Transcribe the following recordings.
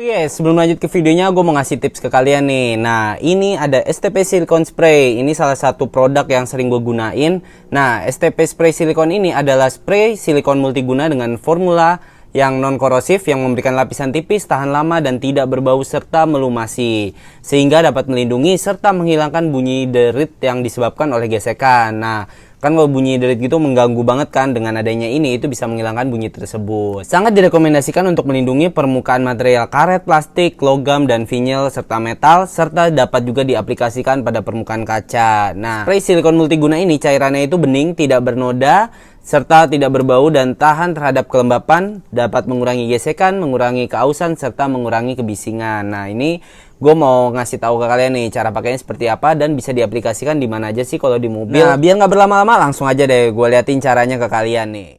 Sebelum lanjut ke videonya, gue mau ngasih tips ke kalian nih. Nah, ini ada STP Silicone Spray. Ini salah satu produk yang sering gue gunain. Nah, STP Spray Silicone ini adalah spray silikon multiguna dengan formula yang non-korosif yang memberikan lapisan tipis, tahan lama, dan tidak berbau serta melumasi, sehingga dapat melindungi serta menghilangkan bunyi derit yang disebabkan oleh gesekan. Nah, kan kalau bunyi derit gitu mengganggu banget kan, dengan adanya ini itu bisa menghilangkan bunyi tersebut. Sangat direkomendasikan untuk melindungi permukaan material karet, plastik, logam, dan vinyl serta metal, serta dapat juga diaplikasikan pada permukaan kaca. Nah, spray silikon multiguna ini cairannya itu bening, tidak bernoda, serta tidak berbau dan tahan terhadap kelembapan, dapat mengurangi gesekan, mengurangi keausan, serta mengurangi kebisingan. Nah, ini gue mau ngasih tahu ke kalian nih cara pakainya seperti apa dan bisa diaplikasikan di mana aja sih kalau di mobil. Nah, biar nggak berlama-lama langsung aja deh gue liatin caranya ke kalian nih.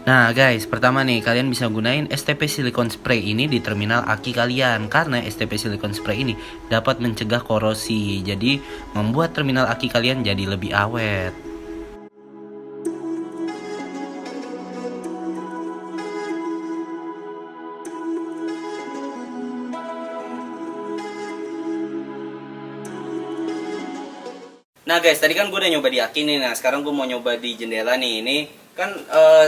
Nah guys, pertama nih kalian bisa gunain STP Silicone Spray ini di terminal aki kalian, karena STP Silicone Spray ini dapat mencegah korosi, jadi membuat terminal aki kalian jadi lebih awet. Nah guys, tadi kan gue udah nyoba di aki nih. Nah sekarang gue mau nyoba di jendela nih. Ini kan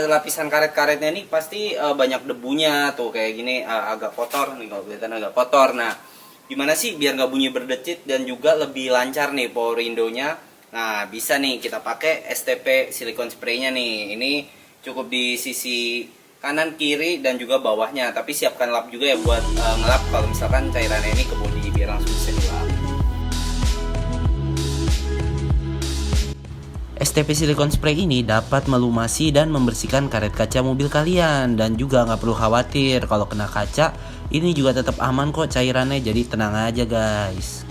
lapisan karet-karetnya nih pasti banyak debunya tuh kayak gini, agak kotor nih, kalau kelihatan agak kotor. Nah gimana sih biar nggak bunyi berdecit dan juga lebih lancar nih power window-nya? Nah bisa nih kita pakai STP Silicone Spray-nya nih. Ini cukup di sisi kanan, kiri, dan juga bawahnya. Tapi siapkan lap juga ya buat ngelap kalau misalkan cairannya ini ke bodi biar langsung bisa dilap. STP Silicone Spray ini dapat melumasi dan membersihkan karet kaca mobil kalian, dan juga nggak perlu khawatir kalau kena kaca, ini juga tetap aman kok cairannya, jadi tenang aja guys.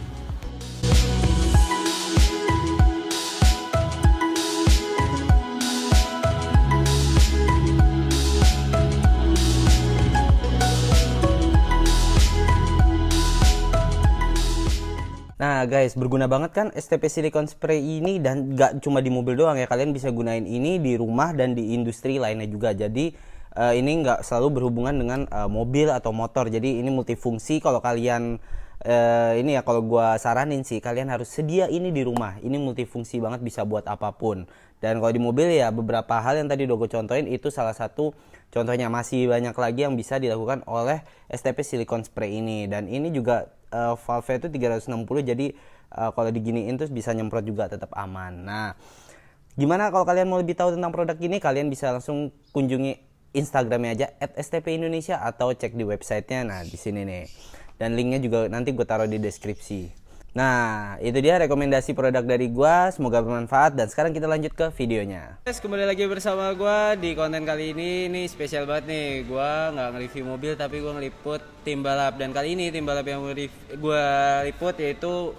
Nah guys, berguna banget kan STP Silicone Spray ini, dan gak cuma di mobil doang ya, kalian bisa gunain ini di rumah dan di industri lainnya juga. Jadi ini nggak selalu berhubungan dengan mobil atau motor, jadi ini multifungsi. Kalau kalian ini ya, kalau gua saranin sih kalian harus sedia ini di rumah. Ini multifungsi banget, bisa buat apapun. Dan kalau di mobil ya beberapa hal yang tadi udah gue contohin itu salah satu contohnya. Masih banyak lagi yang bisa dilakukan oleh STP Silicone Spray ini, dan ini juga valve itu 360, jadi kalau diginiin terus bisa nyemprot juga tetap aman. Nah, gimana kalau kalian mau lebih tahu tentang produk ini, kalian bisa langsung kunjungi Instagramnya aja @stpindonesia atau cek di websitenya. Nah di sini nih, dan linknya juga nanti gue taruh di deskripsi. Nah itu dia rekomendasi produk dari gue, semoga bermanfaat, dan sekarang kita lanjut ke videonya. Guys, kembali lagi bersama gue di konten kali ini. Ini spesial banget nih, gue nggak nge-review mobil tapi gue ngeliput tim balap. Dan kali ini tim balap yang gue liput yaitu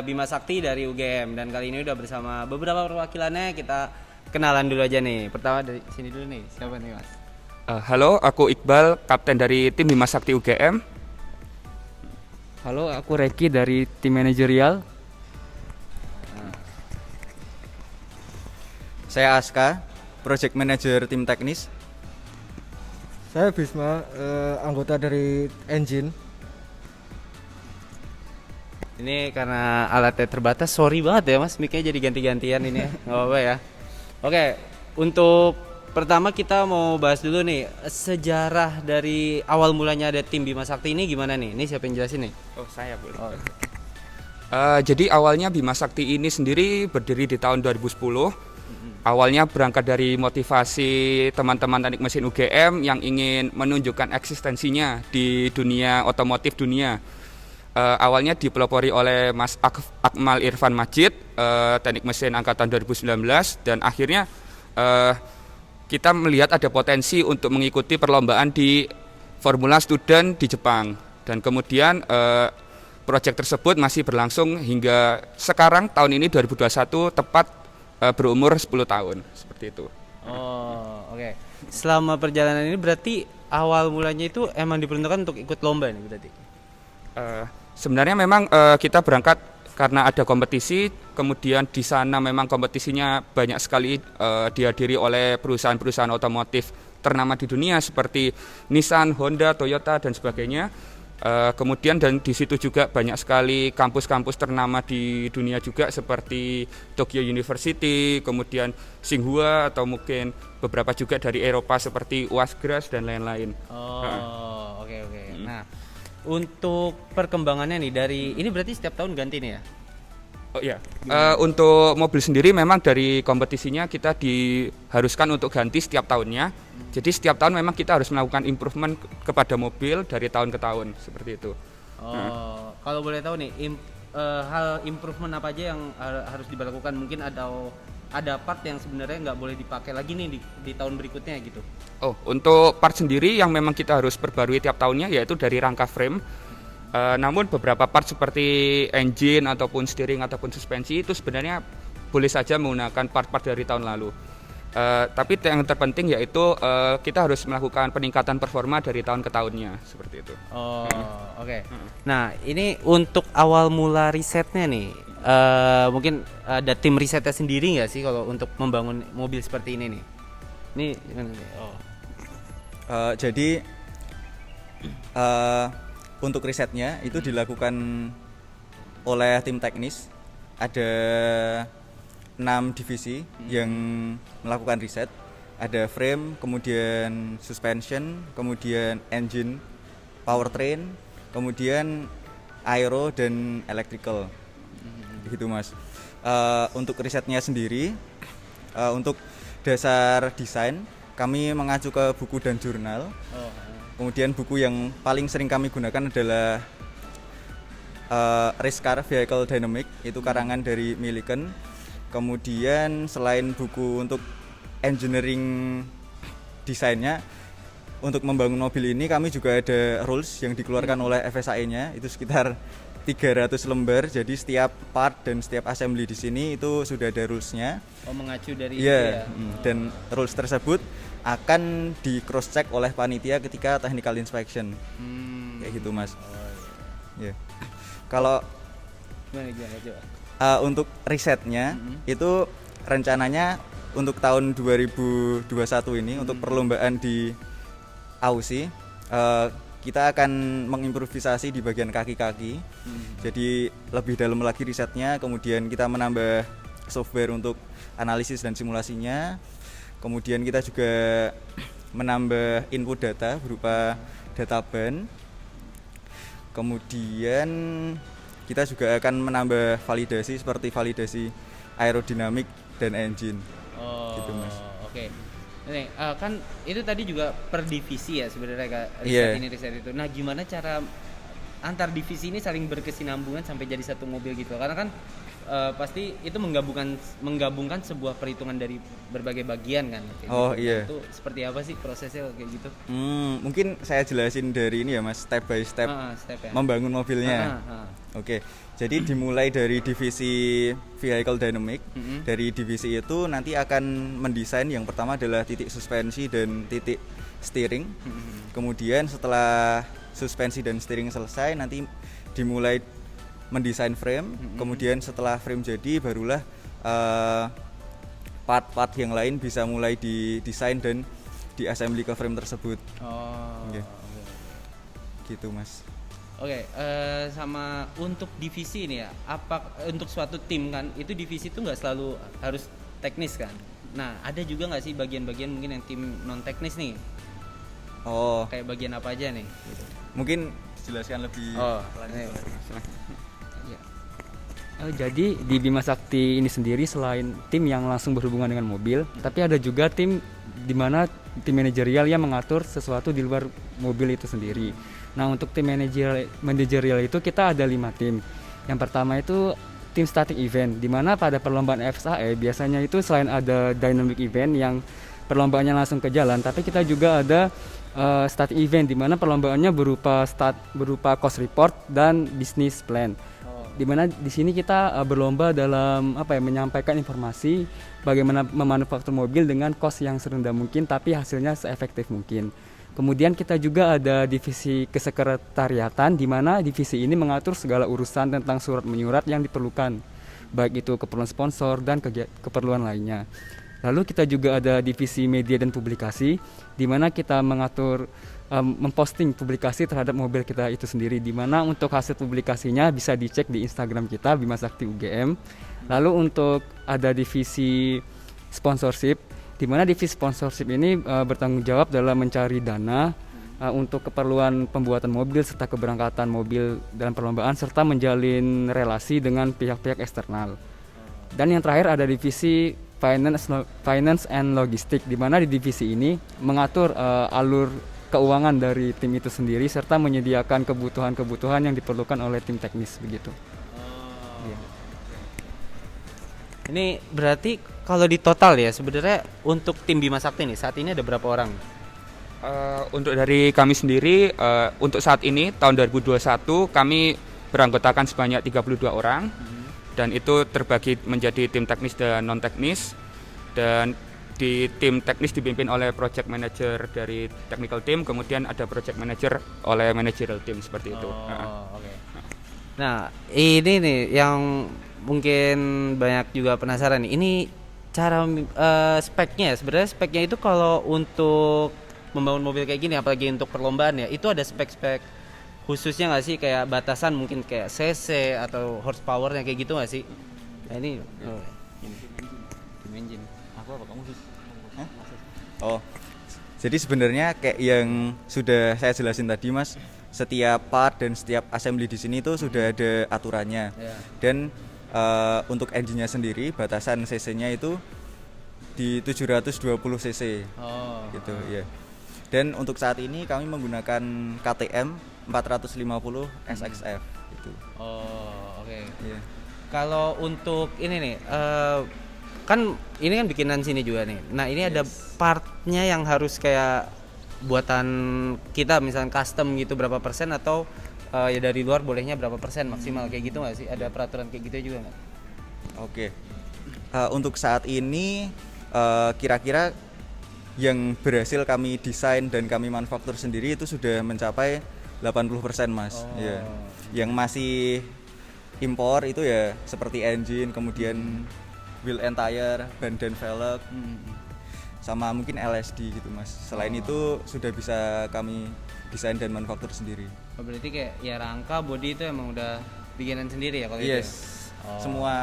Bima Sakti dari UGM. Dan kali ini udah bersama beberapa perwakilannya, kita kenalan dulu aja nih. Pertama dari sini dulu nih, siapa nih mas? Halo, aku Iqbal, kapten dari tim Bima Sakti UGM. Halo, aku Reki dari tim manajerial. Saya Aska, project manager tim teknis. Saya Bisma, anggota dari engine. Ini karena alatnya terbatas, sorry banget ya mas, mic-nya jadi ganti-gantian ini ya. Gak apa-apa ya. Oke, untuk pertama kita mau bahas dulu nih sejarah dari awal mulanya ada tim Bima Sakti ini gimana nih? Ini siapa yang jelasin nih? Oh, saya boleh. Jadi awalnya Bima Sakti ini sendiri berdiri di tahun 2010. Awalnya berangkat dari motivasi teman-teman teknik mesin UGM yang ingin menunjukkan eksistensinya di dunia otomotif dunia. Awalnya dipelopori oleh Mas Akmal Irfan Majid, teknik mesin angkatan 2019, dan akhirnya kita melihat ada potensi untuk mengikuti perlombaan di Formula Student di Jepang, dan kemudian proyek tersebut masih berlangsung hingga sekarang, tahun ini 2021 tepat berumur 10 tahun seperti itu. Oh oke. Selama perjalanan ini berarti awal mulanya itu emang diperuntukkan untuk ikut lomba nih berarti? Sebenarnya memang kita berangkat karena ada kompetisi, kemudian di sana memang kompetisinya banyak sekali dihadiri oleh perusahaan-perusahaan otomotif ternama di dunia seperti Nissan, Honda, Toyota dan sebagainya. Kemudian dan di situ juga banyak sekali kampus-kampus ternama di dunia juga seperti Tokyo University, kemudian Tsinghua atau mungkin beberapa juga dari Eropa seperti UASGRAS dan lain-lain. Oh, oke. Nah, untuk perkembangannya nih dari ini berarti setiap tahun ganti nih ya? Oh iya, untuk mobil sendiri memang dari kompetisinya kita diharuskan untuk ganti setiap tahunnya. Jadi setiap tahun memang kita harus melakukan improvement kepada mobil dari tahun ke tahun seperti itu. Oh, kalau boleh tahu nih hal improvement apa aja yang harus dilakukan? Mungkin ada part yang sebenarnya nggak boleh dipakai lagi nih di tahun berikutnya gitu. Oh, untuk part sendiri yang memang kita harus perbarui tiap tahunnya yaitu dari rangka frame. Namun beberapa part seperti engine ataupun steering ataupun suspensi itu sebenarnya boleh saja menggunakan part-part dari tahun lalu. Tapi yang terpenting yaitu kita harus melakukan peningkatan performa dari tahun ke tahunnya seperti itu. Oh, oke. Nah, ini untuk awal mula risetnya nih, mungkin ada tim risetnya sendiri nggak sih kalau untuk membangun mobil seperti ini nih? Ini gimana nih? Oh. Jadi untuk risetnya itu dilakukan oleh tim teknis. Ada 6 divisi yang melakukan riset. Ada frame, kemudian suspension, kemudian engine, powertrain, kemudian aero dan electrical. Gitu Mas. Untuk risetnya sendiri, untuk dasar desain kami mengacu ke buku dan jurnal. Kemudian buku yang paling sering kami gunakan adalah Race Car Vehicle Dynamic, itu karangan dari Milliken. Kemudian selain buku untuk engineering desainnya, untuk membangun mobil ini kami juga ada rules yang dikeluarkan oleh FSAE-nya, itu sekitar 300 lembar. Jadi setiap part dan setiap assembly di sini itu sudah ada rules-nya. Oh, mengacu dari itu ya. Dan rules tersebut akan di cross check oleh panitia ketika technical inspection. Kayak gitu Mas. Ya. Kalau untuk risetnya itu rencananya untuk tahun 2021 ini untuk perlombaan di AUSI kita akan mengimprovisasi di bagian kaki-kaki. Jadi lebih dalam lagi risetnya, kemudian kita menambah software untuk analisis dan simulasinya. Kemudian kita juga menambah input data berupa data ban. Kemudian kita juga akan menambah validasi seperti validasi aerodinamik dan engine. Oh, gitu Mas. Oke. Nih, kan itu tadi juga per divisi ya sebenarnya Kak, riset itu. Nah, gimana cara antar divisi ini saling berkesinambungan sampai jadi satu mobil gitu? Karena kan pasti itu menggabungkan sebuah perhitungan dari berbagai bagian kan. Iya. Itu seperti apa sih prosesnya kayak gitu? Mungkin saya jelasin dari ini ya Mas, step by step, ya. membangun mobilnya. Oke. Jadi dimulai dari divisi vehicle dynamic. Dari divisi itu nanti akan mendesain yang pertama adalah titik suspensi dan titik steering. Kemudian setelah suspensi dan steering selesai nanti dimulai mendesain frame. Kemudian setelah frame jadi barulah part-part yang lain bisa mulai didesain dan diassembly ke frame tersebut. Okay. Gitu Mas. Oke, sama untuk divisi ini ya, untuk suatu tim kan, itu divisi itu nggak selalu harus teknis kan. Nah, ada juga nggak sih bagian-bagian mungkin yang tim non teknis nih? Kayak bagian apa aja nih? Gitu. Mungkin dijelaskan lebih. Jadi di Bima Sakti ini sendiri selain tim yang langsung berhubungan dengan mobil, tapi ada juga tim di mana tim manajerial yang mengatur sesuatu di luar mobil itu sendiri. Nah, untuk tim manajerial itu kita ada 5 tim. Yang pertama itu tim static event, di mana pada perlombaan FSAE biasanya itu selain ada dynamic event yang perlombaannya langsung ke jalan, tapi kita juga ada static event di mana perlombaannya berupa cost report dan business plan. Di mana di sini kita berlomba dalam menyampaikan informasi bagaimana memanufaktur mobil dengan cost yang serendah mungkin tapi hasilnya seefektif mungkin. Kemudian kita juga ada divisi kesekretariatan di mana divisi ini mengatur segala urusan tentang surat menyurat yang diperlukan, baik itu keperluan sponsor dan keperluan lainnya. Lalu kita juga ada divisi media dan publikasi, di mana kita mengatur memposting publikasi terhadap mobil kita itu sendiri, di mana untuk hasil publikasinya bisa dicek di Instagram kita Bima Sakti UGM. Lalu untuk ada divisi sponsorship, di mana divisi sponsorship ini bertanggung jawab dalam mencari dana untuk keperluan pembuatan mobil serta keberangkatan mobil dalam perlombaan, serta menjalin relasi dengan pihak-pihak eksternal. Dan yang terakhir ada divisi finance and logistik, di mana di divisi ini mengatur alur keuangan dari tim itu sendiri serta menyediakan kebutuhan-kebutuhan yang diperlukan oleh tim teknis begitu. Iya. Ini berarti kalau di total ya sebenarnya untuk tim Bima Sakti nih saat ini ada berapa orang? Untuk dari kami sendiri, untuk saat ini tahun 2021 kami beranggotakan sebanyak 32 orang. Dan itu terbagi menjadi tim teknis dan non teknis, dan di tim teknis dipimpin oleh project manager dari technical team, kemudian ada project manager oleh managerial team seperti itu. Okay. Nah ini nih yang mungkin banyak juga penasaran nih, ini cara speknya. Sebenarnya speknya itu kalau untuk membangun mobil kayak gini, apalagi untuk perlombaan ya, itu ada spek-spek khususnya nggak sih, kayak batasan mungkin kayak cc atau horsepowernya kayak gitu nggak sih? Nah ini Engine. Aku apa kamu sih? Oh, jadi sebenarnya kayak yang sudah saya jelasin tadi Mas, setiap part dan setiap assembly di sini itu sudah ada aturannya. Dan untuk engine-nya sendiri batasan cc-nya itu di 720 cc. Gitu ya. Dan untuk saat ini kami menggunakan KTM 450 SXF gitu. Oke. Yeah. Kalau untuk ini nih, kan ini kan bikinan sini juga nih. Nah ini ada partnya yang harus kayak buatan kita, misalnya custom gitu berapa persen, atau ya dari luar bolehnya berapa persen maksimal kayak gitu nggak sih? Ada peraturan kayak gitu juga nggak? Oke. Untuk saat ini kira-kira yang berhasil kami desain dan kami manufaktur sendiri itu sudah mencapai 80% Mas. Ya. Yang masih impor itu ya seperti engine, kemudian wheel and tire, ban dan velg, sama mungkin LSD gitu Mas. Selain itu sudah bisa kami desain dan manufaktur sendiri. Berarti kayak ya rangka, body itu emang udah bikinan sendiri ya kalau Yes. itu ya? Semua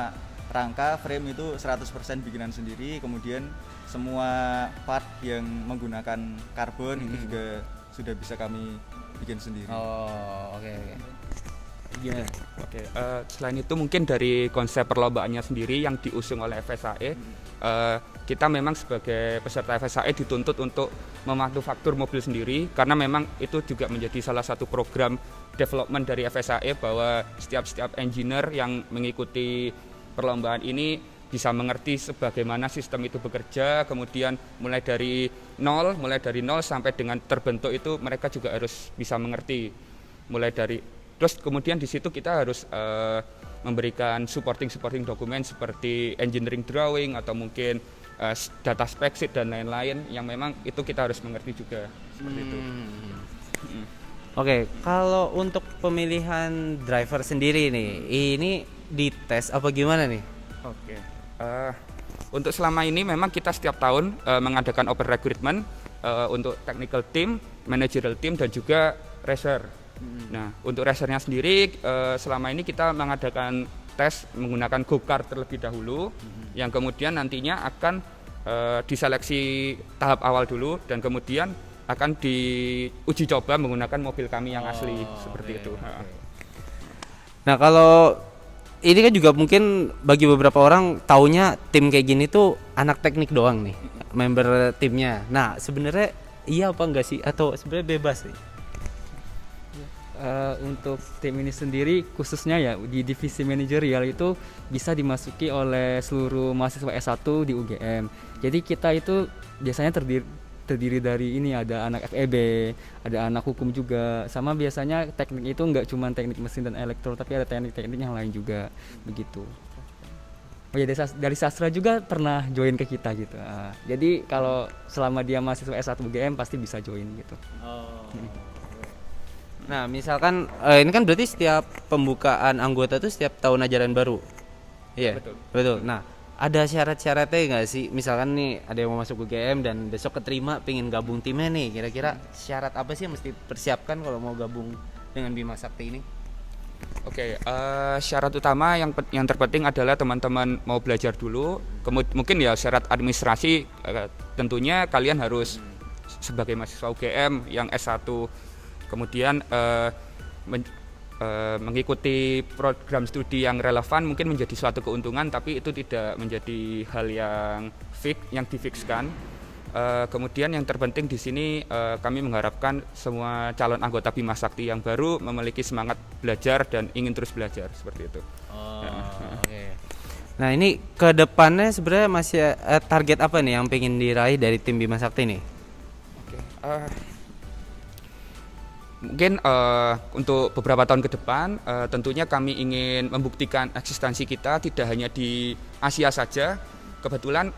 rangka, frame itu 100% bikinan sendiri, kemudian semua part yang menggunakan karbon itu juga sudah bisa kami bikin sendiri. Oke. Gimana? Oke. Selain itu mungkin dari konsep perlombaannya sendiri yang diusung oleh FSAE, kita memang sebagai peserta FSAE dituntut untuk memanufaktur mobil sendiri, karena memang itu juga menjadi salah satu program development dari FSAE, bahwa setiap engineer yang mengikuti perlombaan ini bisa mengerti sebagaimana sistem itu bekerja, kemudian mulai dari nol sampai dengan terbentuk itu mereka juga harus bisa mengerti. Terus kemudian di situ kita harus memberikan supporting dokumen seperti engineering drawing atau mungkin data spec sheet dan lain-lain yang memang itu kita harus mengerti juga seperti itu. Oke, kalau untuk pemilihan driver sendiri nih, ini dites apa gimana nih? Oke. Untuk selama ini memang kita setiap tahun mengadakan open recruitment untuk technical team, managerial team, dan juga racer. Nah, untuk racernya sendiri selama ini kita mengadakan tes menggunakan go-kart terlebih dahulu, yang kemudian nantinya akan diseleksi tahap awal dulu, dan kemudian akan diuji coba menggunakan mobil kami yang asli seperti itu. Nah kalau ini kan juga mungkin bagi beberapa orang taunya tim kayak gini tuh anak teknik doang nih member timnya. Nah sebenarnya iya apa enggak sih, atau sebenarnya bebas sih? Untuk tim ini sendiri khususnya ya di divisi manajerial itu bisa dimasuki oleh seluruh mahasiswa S1 di UGM. Jadi kita itu biasanya terdiri dari ini, ada anak FEB, ada anak hukum juga, sama biasanya teknik itu nggak cuma teknik mesin dan elektro, tapi ada teknik-teknik yang lain juga begitu. Oh ya, dari sastra juga pernah join ke kita gitu. Jadi kalau selama dia mahasiswa S1 UGM pasti bisa join gitu. Nah misalkan ini kan berarti setiap pembukaan anggota tuh setiap tahun ajaran baru. Iya. Betul. Betul. Nah ada syarat-syaratnya nggak sih? Misalkan nih ada yang mau masuk UGM dan besok keterima pengen gabung timnya nih, kira-kira syarat apa sih yang mesti persiapkan kalau mau gabung dengan Bima Sakti ini? Oke, syarat utama yang terpenting adalah teman-teman mau belajar dulu. Mungkin ya syarat administrasi, tentunya kalian harus sebagai mahasiswa UGM yang S1, kemudian mengikuti program studi yang relevan mungkin menjadi suatu keuntungan, tapi itu tidak menjadi hal yang difikskan. Kemudian yang terpenting di sini kami mengharapkan semua calon anggota Bima Sakti yang baru memiliki semangat belajar dan ingin terus belajar seperti itu. Oke. Nah ini ke depannya sebenarnya masih target apa nih yang pengen diraih dari tim Bima Sakti nih? Mungkin untuk beberapa tahun ke depan tentunya kami ingin membuktikan eksistensi kita tidak hanya di Asia saja. Kebetulan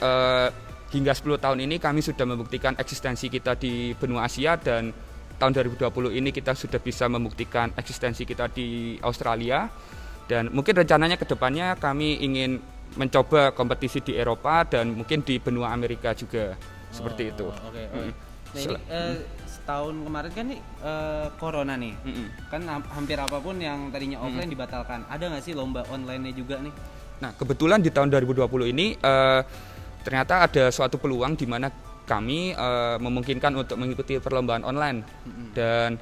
hingga 10 tahun ini kami sudah membuktikan eksistensi kita di benua Asia, dan tahun 2020 ini kita sudah bisa membuktikan eksistensi kita di Australia, dan mungkin rencananya ke depannya kami ingin mencoba kompetisi di Eropa dan mungkin di benua Amerika juga seperti itu. Oke. Nah ini setahun kemarin kan nih corona nih, kan hampir apapun yang tadinya offline dibatalkan. Ada nggak sih lomba online-nya juga nih? Nah kebetulan di tahun 2020 ini ternyata ada suatu peluang di mana kami memungkinkan untuk mengikuti perlombaan online, dan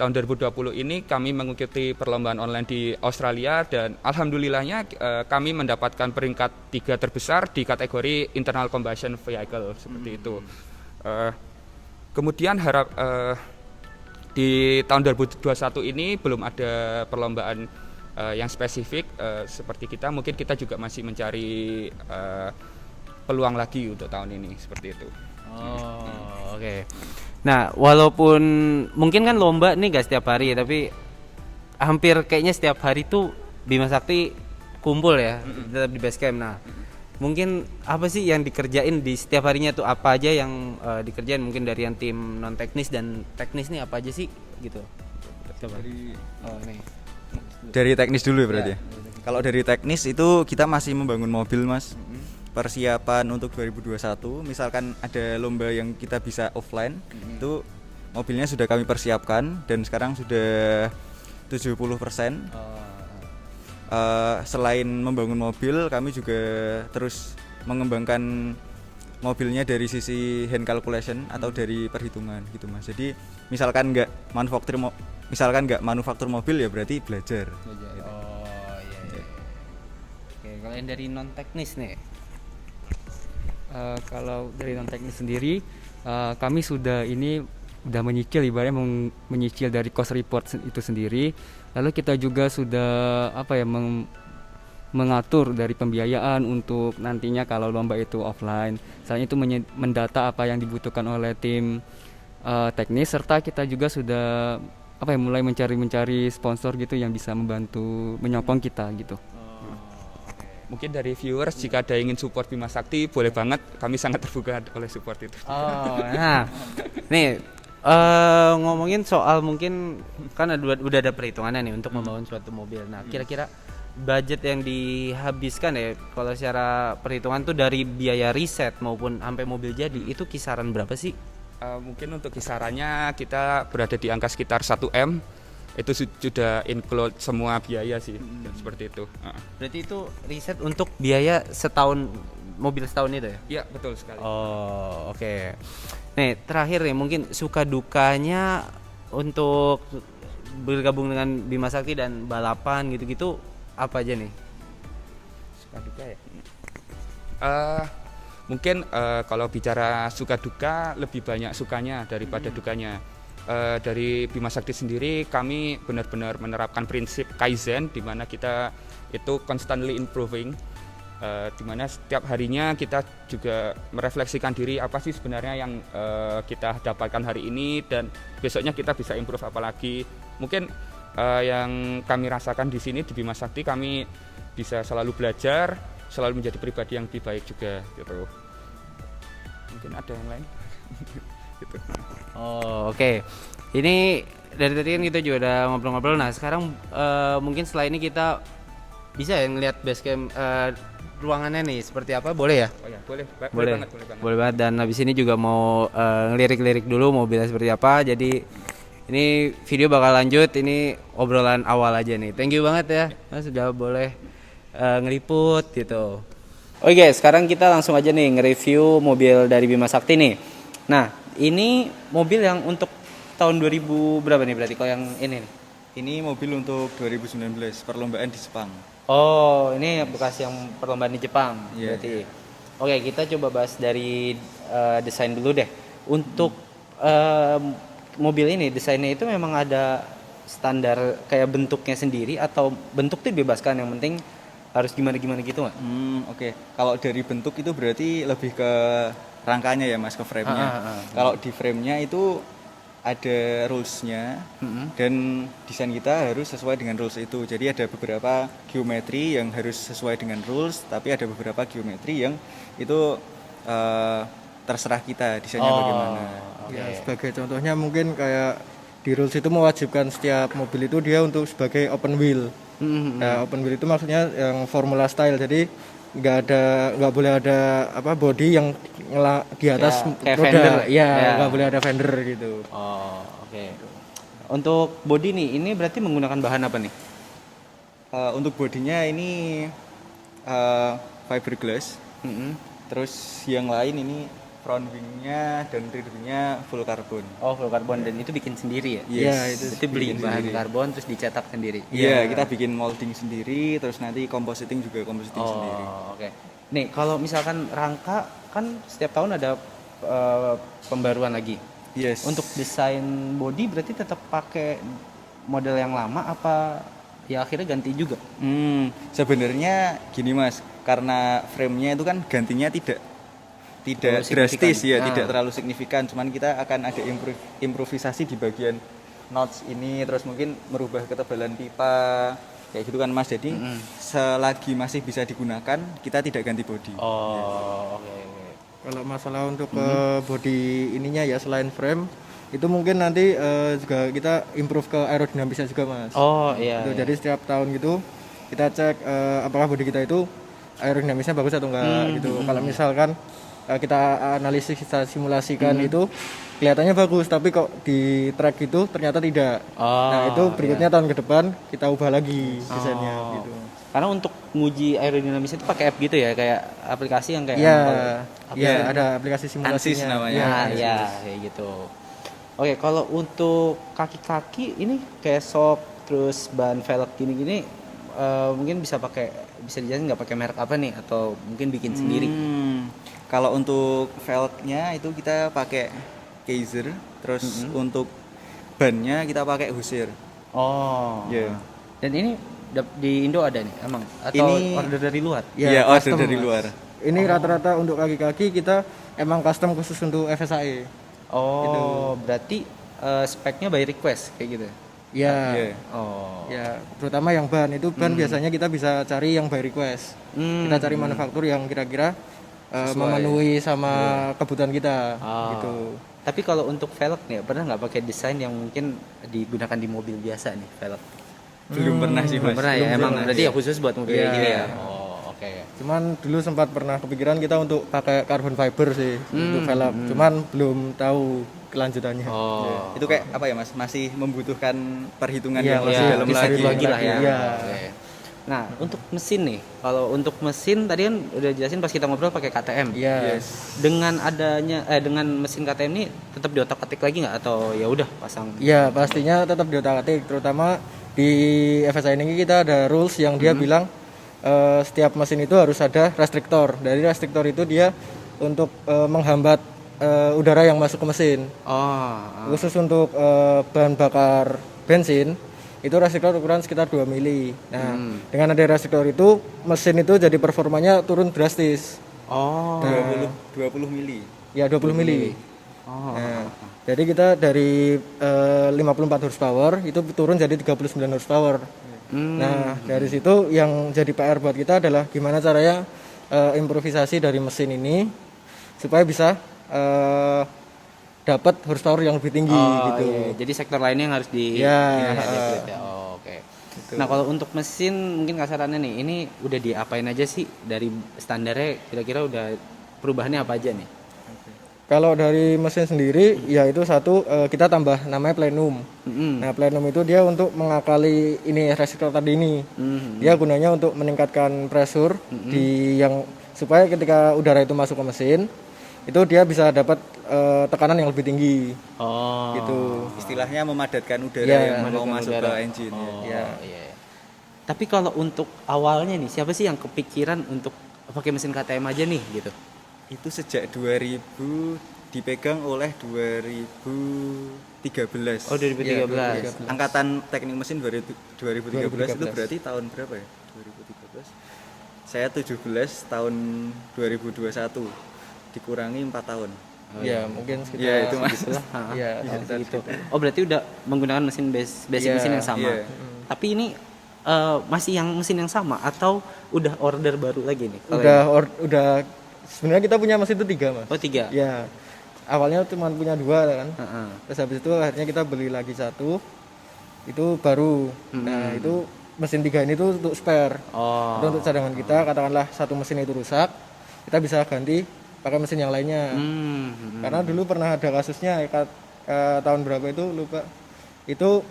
tahun 2020 ini kami mengikuti perlombaan online di Australia, dan alhamdulillahnya kami mendapatkan peringkat 3 terbesar di kategori internal combustion vehicle seperti itu. Kemudian di tahun 2021 ini belum ada perlombaan yang spesifik seperti kita, mungkin kita juga masih mencari peluang lagi untuk tahun ini seperti itu. Oke. Nah, walaupun mungkin kan lomba nih gak setiap hari, tapi hampir kayaknya setiap hari tuh Bima Sakti kumpul ya, tetap di base camp. Nah, mungkin apa sih yang dikerjain di setiap harinya tuh, apa aja yang dikerjain, mungkin dari yang tim non teknis dan teknis nih apa aja sih gitu. Coba. Dari teknis dulu ya berarti. Ya. Kalau dari teknis itu kita masih membangun mobil, Mas. Persiapan untuk 2021, misalkan ada lomba yang kita bisa offline, itu mobilnya sudah kami persiapkan dan sekarang sudah 70%. Selain membangun mobil, kami juga terus mengembangkan mobilnya dari sisi hand calculation atau dari perhitungan gitu, Mas. Jadi misalkan nggak manufaktur mobil ya berarti belajar. Gitu. Iya. Oke, kalau yang dari non teknis nih. Kalau dari non teknis sendiri, kami sudah menyicil, ibaratnya menyicil dari cost report itu sendiri. Lalu kita juga sudah mengatur dari pembiayaan untuk nantinya kalau lomba itu offline. Selain itu mendata apa yang dibutuhkan oleh tim teknis, serta kita juga sudah mulai mencari sponsor gitu yang bisa membantu menyokong kita gitu. Mungkin dari viewers jika ada ingin support Bima Sakti boleh banget, kami sangat terbuka oleh support itu. Nah, nih ngomongin soal mungkin kan udah ada perhitungannya nih untuk membangun suatu mobil. Nah, kira-kira budget yang dihabiskan ya kalau secara perhitungan tuh dari biaya riset maupun sampai mobil jadi itu kisaran berapa sih? Mungkin untuk kisarannya kita berada di angka sekitar 1M. Itu sudah include semua biaya sih, seperti itu. Berarti itu riset untuk biaya mobil setahun itu ya? Iya, betul sekali. Oke. Nih, terakhir nih mungkin suka dukanya untuk bergabung dengan Bima Sakti dan balapan gitu-gitu apa aja nih? Suka duka ya? Mungkin kalau bicara suka duka lebih banyak sukanya daripada dukanya. Dari Bima Sakti sendiri kami benar-benar menerapkan prinsip Kaizen, di mana kita itu constantly improving, di mana setiap harinya kita juga merefleksikan diri apa sih sebenarnya yang kita dapatkan hari ini dan besoknya kita bisa improve apa lagi. Mungkin yang kami rasakan di sini di Bima Sakti, kami bisa selalu belajar, selalu menjadi pribadi yang lebih baik juga gitu. Mungkin ada yang lain. Gitu. Oke. Ini dari tadi kan kita juga udah ngobrol-ngobrol. Nah, sekarang mungkin setelah ini kita bisa ya ngelihat basecamp ruangannya nih seperti apa, boleh ya? Oh ya, boleh Boleh. banget, boleh banget. Boleh banget, dan habis ini juga mau ngelirik-lirik dulu mobilnya seperti apa. Jadi ini video bakal lanjut, ini obrolan awal aja nih. Thank you banget ya Mas sudah boleh ngeliput gitu. Oke guys, sekarang kita langsung aja nih nge-review mobil dari Bima Sakti nih. Nah, ini mobil yang untuk tahun 2000 berapa nih berarti kalau yang ini nih? Ini mobil untuk 2019 perlombaan di Jepang. Oh, ini bekas yang perlombaan di Jepang Iya. berarti. Oke, kita coba bahas dari desain dulu deh. Untuk mobil ini desainnya itu memang ada standar kayak bentuknya sendiri atau bentuk tuh dibebaskan, yang penting harus gimana-gimana gitu nggak? Oke. Kalau dari bentuk itu berarti lebih ke rangkanya ya Mas, ke frame-nya. Kalau di frame-nya itu ada rules-nya dan desain kita harus sesuai dengan rules itu. Jadi ada beberapa geometri yang harus sesuai dengan rules, tapi ada beberapa geometri yang itu terserah kita desainnya bagaimana. Ya, sebagai contohnya mungkin kayak di rules itu mewajibkan setiap mobil itu dia untuk sebagai open wheel. Nah, open wheel itu maksudnya yang formula style. Jadi nggak boleh ada body yang di atas kayak roda. fender. Iya, Ya. nggak boleh ada fender gitu. Oh, oke. Untuk bodi nih, ini berarti menggunakan bahan apa nih? Untuk bodinya ini fiberglass. Terus yang lain ini front wing-nya dan rear wing-nya full karbon. Oh, full karbon, dan itu bikin sendiri ya? Iya, itu Berarti beli bikin bahan sendiri. karbon terus dicetak sendiri. Iya, kita bikin molding sendiri, terus nanti compositing juga compositing sendiri. Oh, oke. Nih, kalau misalkan rangka kan setiap tahun ada pembaruan lagi. Yes. Untuk desain body berarti tetap pakai model yang lama apa ya akhirnya ganti juga? Sebenarnya gini Mas, karena frame-nya itu kan gantinya tidak Terlalu drastis signifikan. ya, tidak terlalu signifikan. Cuman kita akan ada improvisasi di bagian notch ini, terus mungkin merubah ketebalan pipa kayak gitu kan Mas. Jadi selagi masih bisa digunakan, kita tidak ganti body. Oh, oke. Kalau masalah untuk body ininya ya selain frame itu mungkin nanti juga kita improve ke aerodinamisnya juga Mas. Oh, iya. Gitu. iya. Jadi setiap tahun gitu kita cek apakah body kita itu aerodinamisnya bagus atau enggak gitu. Kalau misalkan kita analisis, kita simulasikan itu kelihatannya bagus, tapi kok di track itu ternyata tidak. Oh, Nah itu berikutnya tahun ke depan kita ubah lagi desainnya gitu. Karena untuk nguji aerodinamis itu pakai app gitu ya, kayak aplikasi yang kayak Iya, apa iya sih? ada aplikasi simulasinya. ANSYS namanya. Nah, ya kayak gitu. Oke, kalau untuk kaki-kaki ini kayak sok terus ban velg gini-gini mungkin bisa dijelasin nggak pakai merek apa nih atau mungkin bikin sendiri? Kalau untuk velgnya itu kita pakai Kaiser, terus untuk bannya kita pakai Husir. Oh. Iya. Dan ini di Indo ada nih emang atau Ini- order dari luar? Iya, order custom, dari Mas. luar. Ini rata-rata untuk kaki-kaki kita emang custom khusus untuk FSAE. Oh, berarti speknya by request kayak gitu. Iya. Iya. Oh. Ya, terutama yang ban itu ban biasanya kita bisa cari yang by request. Kita cari manufaktur yang kira-kira memenuhi sama kebutuhan kita gitu. Tapi kalau untuk velg nih, pernah nggak pakai desain yang mungkin digunakan di mobil biasa nih velg? Belum pernah sih Mas. Pernah ya, emang berarti ya khusus buat mobil Iya. gini ya. Oh, oke. Cuman dulu sempat pernah kepikiran kita untuk pakai carbon fiber sih untuk velg. Cuman belum tahu kelanjutannya. Oh. Itu kayak apa ya Mas? Masih membutuhkan perhitungan Iya, yang lebih masih dalam bisa lagi. lagi lah ya. Iya. Oke. Nah, untuk mesin nih, kalau untuk mesin tadi kan udah jelasin pas kita ngobrol pakai KTM. Iya. Dengan adanya dengan mesin KTM ini tetap diotak-atik lagi nggak atau ya udah pasang? Iya, pastinya tetap diotak-atik, terutama di FSA ini kita ada rules yang dia bilang setiap mesin itu harus ada restriktor. Dari restriktor itu dia untuk menghambat udara yang masuk ke mesin. Oh. Khusus untuk bahan bakar bensin itu restriktor ukuran sekitar 2 mili. Nah, dengan ada restriktor itu mesin itu jadi performanya turun drastis. Oh. 20 mili. Ya 20 mili. Oh. Nah, jadi kita dari 54 horsepower itu turun jadi 39 horsepower. Nah, dari situ yang jadi PR buat kita adalah gimana caranya improvisasi dari mesin ini supaya bisa dapat horsepower yang lebih tinggi gitu. Iya. Jadi sektor lainnya yang harus di Iya. ini ya, di upgrade ya. Oh, oke. Nah, kalau untuk mesin mungkin kasarannya nih, ini udah diapain aja sih dari standarnya, kira-kira udah perubahannya apa aja nih? Kalau dari mesin sendiri, ya itu satu kita tambah namanya plenum. Nah, plenum itu dia untuk mengakali ini resistor tadi ini. Dia gunanya untuk meningkatkan pressure di yang supaya ketika udara itu masuk ke mesin, itu dia bisa dapat tekanan yang lebih tinggi. Oh. Gitu. Istilahnya memadatkan udara Iya, yang mau masuk udara. ke engine. Oh, Ya. iya. Tapi kalau untuk awalnya nih, siapa sih yang kepikiran untuk pakai mesin KTM aja nih gitu? Itu sejak 2000 dipegang oleh 2013. Oh, 2013. Angkatan teknik mesin 2013 itu berarti tahun berapa ya? 2013. Saya 17 tahun 2021 dikurangi 4 tahun. Ya, mungkin sekitar Ya itu Mas. Gitulah. Iya, Gitu. Oh, berarti udah menggunakan mesin basic Iya, mesin yang sama. iya. Tapi ini masih yang mesin yang sama atau udah order baru lagi nih? Kalau Udah sebenarnya kita punya mesin itu 3, Mas. Oh, 3. Ya. Awalnya cuma punya 2 kan. Heeh. Terus habis itu akhirnya kita beli lagi 1. Itu baru. Nah, itu mesin 3 ini tuh untuk spare. Oh. Itu untuk cadangan kita, katakanlah satu mesin itu rusak, kita bisa ganti pakai mesin yang lainnya. Karena dulu pernah ada kasusnya tahun berapa itu lupa. Itu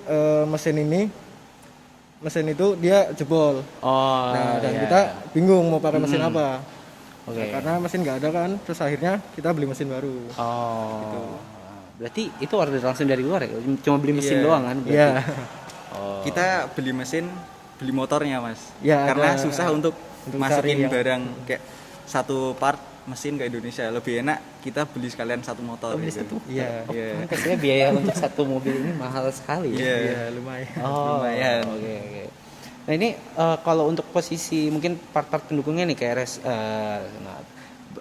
mesin itu dia jebol. Oh. Nah, dan iya. kita bingung mau pakai mesin apa. Oke. Nah, karena mesin nggak ada kan, terus akhirnya kita beli mesin baru. Oh. Gitu. Berarti itu order langsung dari luar ya? Cuma beli mesin doang kan? Berarti? Iya. Kita beli mesin, beli motornya Mas. Ya, Karena ada- susah untuk untuk masukin cari yang- barang kayak satu part mesin ke Indonesia. Lebih enak kita beli sekalian satu motor. Oh, beli gitu. satu. Iya. Iya. Maksudnya biaya untuk satu mobil ini mahal sekali ya? Iya. Iya, lumayan. Oh, Lumayan. Oke. Nah, ini kalau untuk posisi mungkin part-part pendukungnya nih kayak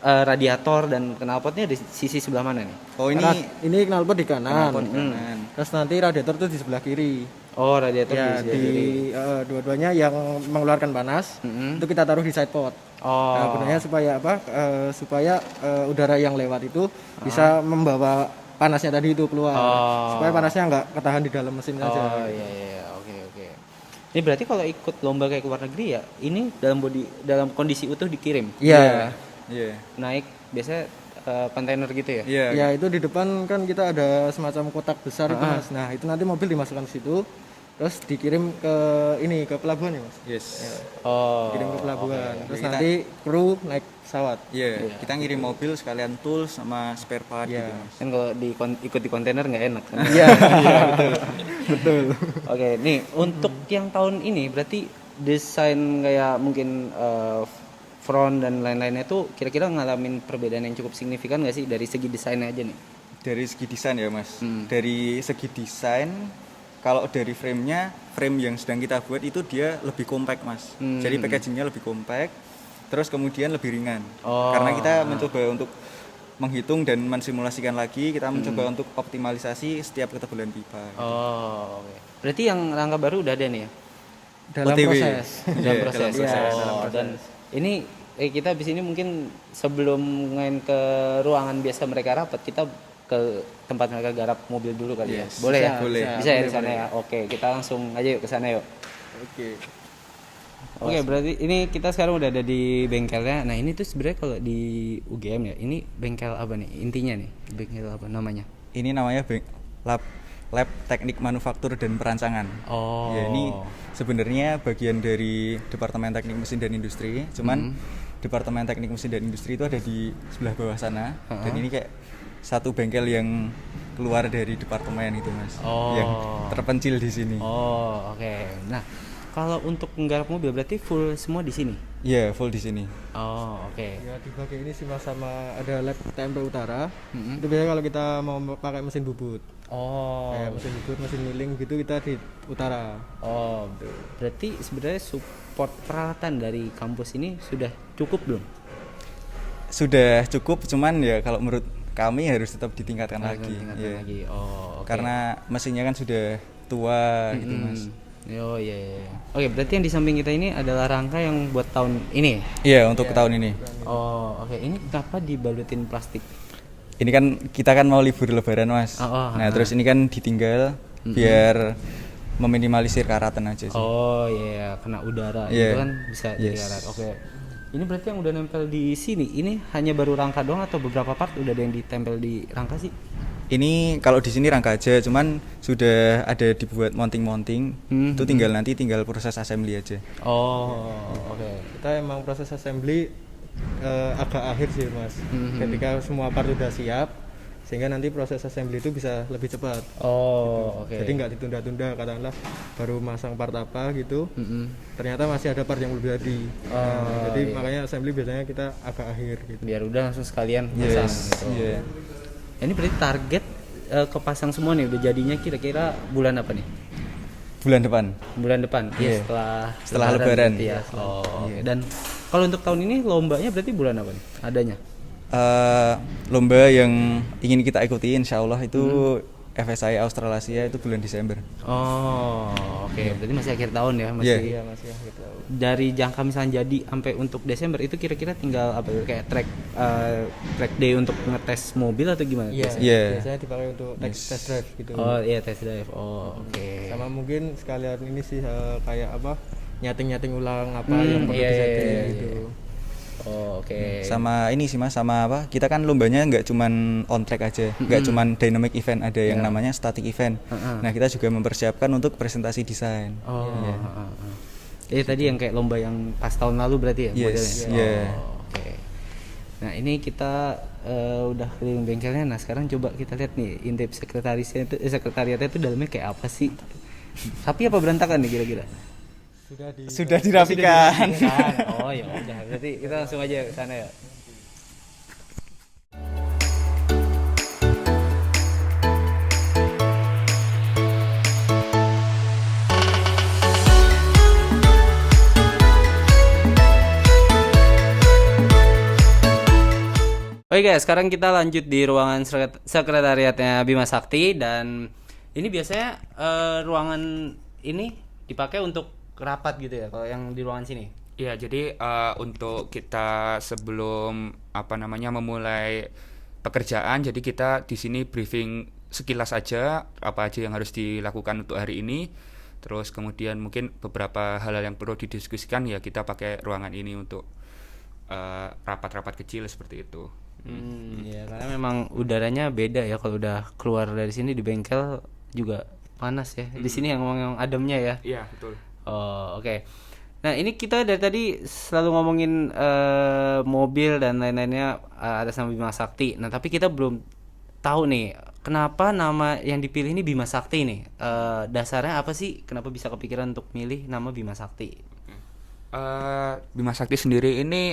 radiator dan knalpotnya di sisi sebelah mana nih? Oh ini Ini knalpot di kanan. knalpot kanan. Terus nanti radiator tuh di sebelah kiri. Oh, radiator Ya, di sebelah kiri. dua-duanya yang mengeluarkan panas itu kita taruh di side pod. Oh. Nah, gunanya supaya apa? Supaya udara yang lewat itu bisa membawa panasnya tadi itu keluar. Oh. Supaya panasnya nggak ketahan di dalam mesin Oh, saja. iya. Oke. Ini berarti kalau ikut lomba kayak ke luar negeri ya, ini dalam kondisi utuh dikirim. Iya. Iya. Naik biasanya kontainer gitu ya? Iya. Ya, itu di depan kan kita ada semacam kotak besar itu, Mas. Nah, itu nanti mobil dimasukkan ke situ. Terus dikirim ke pelabuhan ya, Mas. Yes. Oh. Kirim ke pelabuhan. Terus Kita- nanti kru naik pesawat. Iya. Kita ngirim mobil sekalian tools sama spare part Iya. gitu Mas. Kan kalau ikut di kontainer nggak enak kan? Iya, betul. Oke, nih untuk yang tahun ini berarti desain kayak mungkin front dan lain-lainnya itu kira-kira ngalamin perbedaan yang cukup signifikan nggak sih dari segi desainnya aja nih? Dari segi desain ya Mas. Dari segi desain, kalau dari frame yang sedang kita buat itu dia lebih compact Mas. Jadi packagingnya lebih compact, terus kemudian lebih ringan. Oh. Karena kita mencoba untuk menghitung dan mensimulasikan lagi, kita mencoba untuk optimalisasi setiap ketebalan pipa. Oh, oke. Berarti yang rangka baru udah ada nih ya? Dalam OTW. proses. Dalam Iya, proses. dalam proses. Oh, dalam proses. dan ini kita habis ini mungkin sebelum main ke ruangan biasa mereka rapat, kita ke tempat mereka garap mobil dulu kali ya. Yes. Boleh ya? Boleh. Bisa ya di sana ya. Oke, kita langsung aja yuk ke sana yuk. Oke. Oke, berarti ini kita sekarang udah ada di bengkelnya. Nah, ini tuh sebenarnya kalau di UGM ya, ini bengkel apa nih? Intinya nih, bengkel apa namanya? Ini namanya lab teknik manufaktur dan perancangan. Oh. Ya, ini sebenarnya bagian dari Departemen Teknik Mesin dan Industri, cuman Departemen Teknik Mesin dan Industri itu ada di sebelah bawah sana. Dan ini kayak satu bengkel yang keluar dari departemen itu Mas, Oh. yang terpencil di sini. Oh, oke. Nah, kalau untuk menggarap mobil berarti full semua di sini. Iya, full di sini. Oh, oke. Ya, di bagian ini sih Mas sama ada lab TMP Utara. Itu biasanya kalau kita mau pakai mesin bubut. Oh. Kayak mesin bubut, mesin milling gitu kita di utara. Oh, berarti sebenarnya support peralatan dari kampus ini sudah cukup belum? Sudah cukup, cuman ya kalau menurut kami harus tetap ditingkatkan lagi. Tingkatkan Iya. lagi. Oh, oke. Karena mesinnya kan sudah tua gitu Mas. Oh iya. Oke, berarti yang di samping kita ini adalah rangka yang buat tahun ini. Iya, untuk tahun ini. Oh, oke. Ini kenapa dibalutin plastik? Ini kan kita kan mau libur lebaran Mas. Oh, Nah terus ini kan ditinggal biar meminimalisir karatan aja sih. Oh iya, kena udara Iya. itu kan bisa jadi Yes. karat. Oke. Ini berarti yang udah nempel di sini, ini hanya baru rangka doang atau beberapa part udah ada yang ditempel di rangka sih? Ini kalau di sini rangka aja, cuman sudah ada dibuat mounting-mounting. Itu tinggal proses assembly aja. Oh, oke. Kita emang proses assembly agak akhir sih mas. Ketika semua part udah siap, sehingga nanti proses assembly itu bisa lebih cepat. Oh, oke. Jadi nggak ditunda-tunda, katakanlah baru masang part apa gitu, ternyata masih ada part yang belum jadi. Jadi makanya assembly biasanya kita agak akhir gitu. Biar udah langsung sekalian pasang gitu. Iya. Ini berarti target kepasang semua nih udah jadinya kira-kira bulan apa nih? Bulan depan. Bulan depan. Iya, Iya. setelah Lebaran. berarti ya. Oh, oke. Dan kalau untuk tahun ini lombanya berarti bulan apa nih? Adanya? Lomba yang ingin kita ikuti insya Allah itu FSI Australasia itu bulan Desember. Oh, oke. Berarti masih akhir tahun ya, masih. Iya. Masih akhir tahun. Dari jangka misalnya jadi sampai untuk Desember itu kira-kira tinggal apa ya, kayak track day untuk ngetes mobil atau gimana? Iya. biasanya? Iya. Biasanya dipakai untuk test drive gitu. Oh iya, test drive. Oh, oke. Sama mungkin sekalian ini sih kayak apa? Nyating ulang apa yang perlu iya, disetting iya, gitu. iya. Oh, oke. Sama ini sih mas, sama apa? Kita kan lombanya nggak cuman on track aja, nggak cuman dynamic event, ada yang namanya static event. Nah kita juga mempersiapkan untuk presentasi desain. Oh, tadi yang kayak lomba yang pas tahun lalu berarti ya Yes, modelnya? iya. Oh, oke. Nah ini kita udah keliling bengkelnya. Nah sekarang coba kita lihat nih intip sekretariatnya itu dalamnya kayak apa sih? Tapi apa berantakan nih kira-kira? Sudah dirapikan. Oh ya udah, berarti kita langsung aja ke sana ya. Oke guys, sekarang kita lanjut di ruangan sekretariatnya Bima Sakti dan ini biasanya ruangan ini dipakai untuk rapat gitu ya kalau yang di ruangan sini. Iya, jadi untuk kita sebelum memulai pekerjaan, jadi kita di sini briefing sekilas aja apa aja yang harus dilakukan untuk hari ini. Terus kemudian mungkin beberapa hal yang perlu didiskusikan ya kita pakai ruangan ini untuk rapat-rapat kecil seperti itu. Ya karena memang udaranya beda ya kalau udah keluar dari sini di bengkel juga panas ya. Di sini yang ademnya ya. Iya, betul. Oh, oke. Nah, ini kita dari tadi selalu ngomongin mobil dan lain-lainnya atas nama Bima Sakti. Nah, tapi kita belum tahu nih kenapa nama yang dipilih ini Bima Sakti nih. Dasarnya apa sih? Kenapa bisa kepikiran untuk milih nama Bima Sakti? Bima Sakti sendiri ini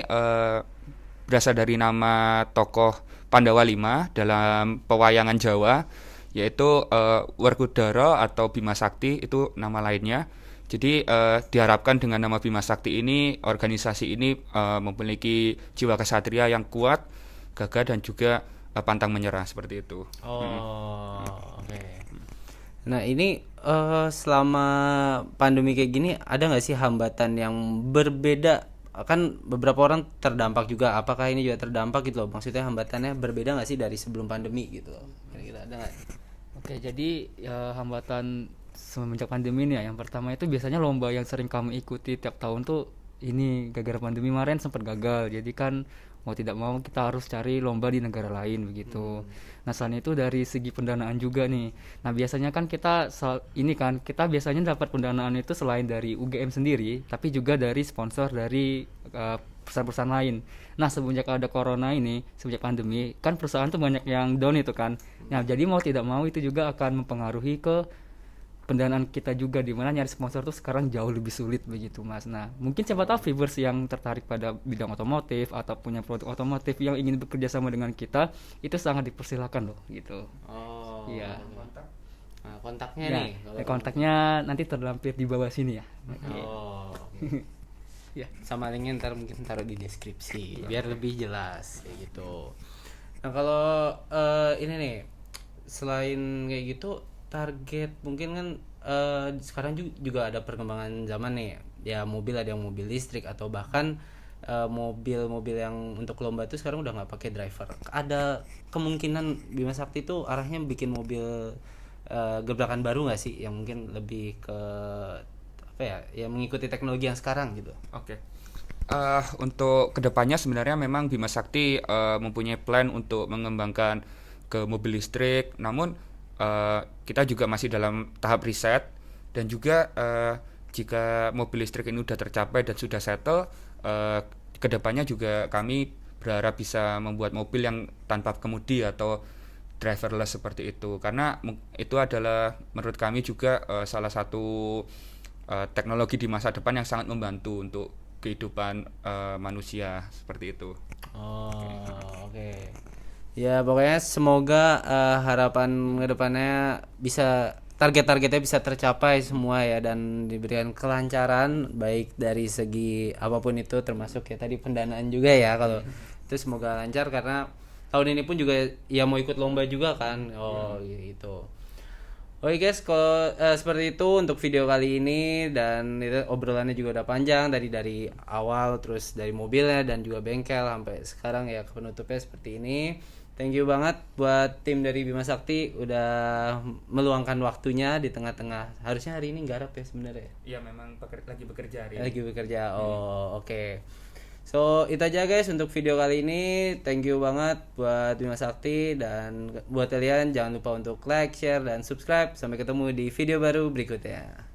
berasal dari nama tokoh Pandawa V dalam pewayangan Jawa, yaitu Werkudara atau Bima Sakti itu nama lainnya. Jadi diharapkan dengan nama Bima Sakti ini, organisasi ini memiliki jiwa kesatria yang kuat, gagah dan juga pantang menyerah seperti itu. Oh, oke. Nah, ini selama pandemi kayak gini ada nggak sih hambatan yang berbeda? Kan beberapa orang terdampak juga. Apakah ini juga terdampak gitu loh? Maksudnya hambatannya berbeda nggak sih dari sebelum pandemi gitu loh? Kira-kira ada nggak? Oke, jadi hambatan semenjak pandemi ini ya, yang pertama itu biasanya lomba yang sering kami ikuti tiap tahun tuh ini gara-gara pandemi kemarin sempat gagal. Jadi kan mau tidak mau kita harus cari lomba di negara lain begitu. Nah, selain itu dari segi pendanaan juga nih. Nah, biasanya kan kita biasanya dapat pendanaan itu selain dari UGM sendiri, tapi juga dari sponsor dari perusahaan-perusahaan lain. Nah, semenjak ada corona ini, semenjak pandemi, kan perusahaan tuh banyak yang down itu kan. Nah, jadi mau tidak mau itu juga akan mempengaruhi ke pendanaan kita juga, di mana nyari sponsor tuh sekarang jauh lebih sulit begitu Mas. Nah, mungkin siapa tahu viewers yang tertarik pada bidang otomotif atau punya produk otomotif yang ingin bekerja sama dengan kita, itu sangat dipersilakan loh gitu. Oh. Iya. Nah, kontaknya Ya, nih. kontaknya nanti terlampir di bawah sini ya. Oh. Ya. Sama linknya ntar mungkin taruh di deskripsi biar lebih jelas kayak gitu. Nah kalau ini nih selain kayak gitu target mungkin kan sekarang juga ada perkembangan zaman nih ya, mobil ada yang mobil listrik atau bahkan mobil-mobil yang untuk lomba itu sekarang udah nggak pakai driver. Ada kemungkinan Bima Sakti itu arahnya bikin mobil gebrakan baru nggak sih yang mungkin lebih ke apa ya, yang mengikuti teknologi yang sekarang gitu? Oke. Untuk kedepannya sebenarnya memang Bima Sakti mempunyai plan untuk mengembangkan ke mobil listrik. Namun kita juga masih dalam tahap riset, dan juga jika mobil listrik ini sudah tercapai dan sudah settle, kedepannya juga kami berharap bisa membuat mobil yang tanpa kemudi atau driverless seperti itu. Karena itu adalah menurut kami juga salah satu teknologi di masa depan yang sangat membantu untuk kehidupan manusia seperti itu. Oke. Ya pokoknya semoga harapan kedepannya bisa, target-targetnya bisa tercapai semua ya, dan diberikan kelancaran baik dari segi apapun itu, termasuk ya tadi pendanaan juga ya, kalau itu semoga lancar, karena tahun ini pun juga ya mau ikut lomba juga kan. Gitu. Oke guys, kalau seperti itu untuk video kali ini, dan itu obrolannya juga udah panjang dari awal, terus dari mobilnya dan juga bengkel sampai sekarang ya, penutupnya seperti ini. Thank you banget buat tim dari Bima Sakti udah meluangkan waktunya di tengah-tengah. Harusnya hari ini garap ya sebenarnya. Iya, memang lagi bekerja hari ini. Lagi bekerja. Oke. So itu aja guys untuk video kali ini. Thank you banget buat Bima Sakti, dan buat kalian jangan lupa untuk like, share, dan subscribe. Sampai ketemu di video baru berikutnya.